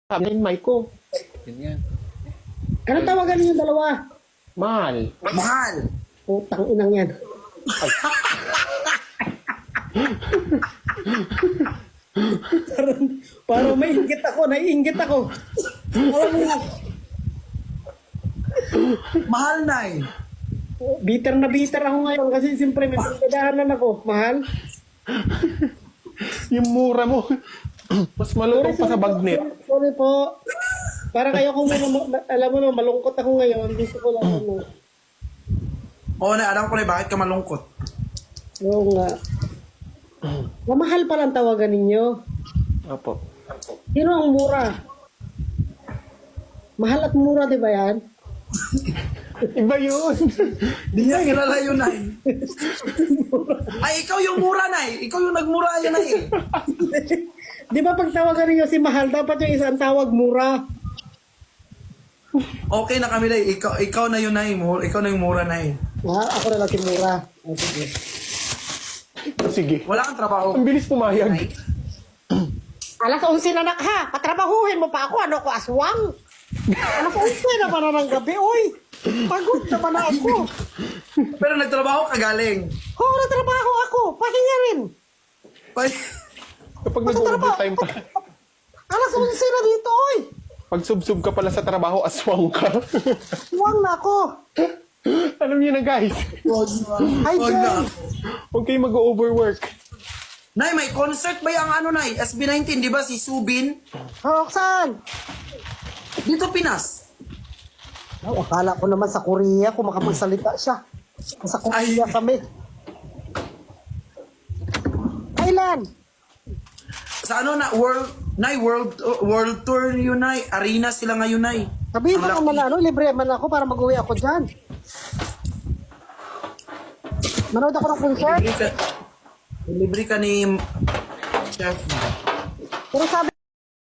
Kami yung mic ko. Ganyan. Anong tawagan niyo dalawa? Mahal. Mahal. Putang inang yan. parang maiinggit ako, naiinggit ako. Alam mo, Mahal, Nay. bitter na bitter ako ngayon kasi siyempre may pagkadahanan ako. Mahal. Yung mura mo. Mas malutong pa sa bagnet. Sorry po. Para kayo kung alam mo na, malungkot ako ngayon. Gusto ko lang ano. Oo, na, alam ko na bakit ka malungkot. Oo nga. Mamahal pa lang tawagan ninyo. Opo. Sino ang mura? Mahal at mura, di ba yan? Iba yun. Di niya kilala yun, Nay. Ay, ikaw yung mura, Nay. Ikaw yung nagmura yun, Nay. Di ba pag tawagan ninyo si Mahal, dapat yung isang tawag mura. Okay na kami, Nay. Ikaw na yun, Nay. Ikaw na yung mura, Nay. Ako na lang si mura. O, sige. Sige. Wala kang trabaho. Ang bilis pumayag. Nay. Alas 11 na nak ha. Patrabahuhin mo pa ako. Ano ko aswang? Alas 11 na ba na ng gabi? Uy! Pagod naman na ako. Pero nagtrabaho ka galing. Oo, natrabaho ako. Pahinga rin. Kapag nag-overtime pa. Alas 11 na dito, oy. Pag sub-sub ka pala sa trabaho, aswang ka. Huwag na ako. Alam niyo na guys. Hi, Huwag na. Jen. Huwag kayo mag-overwork. Nay, may concert ba yung ano, Nay? SB19, di ba? Si Subin. Roxanne. Dito, Pinas. Oh, akala ko naman sa Korea kung makapagsalita siya. Sa Korea kami. Thailand. Sa ano na, world tour yun, Nay. Arena sila ngayon, Nay. Sabihin mo Ang naman laki. ano, libre man ako para mag-uwi ako dyan. Manood ako ng concert. Libre ka ni Chef. Pero sabi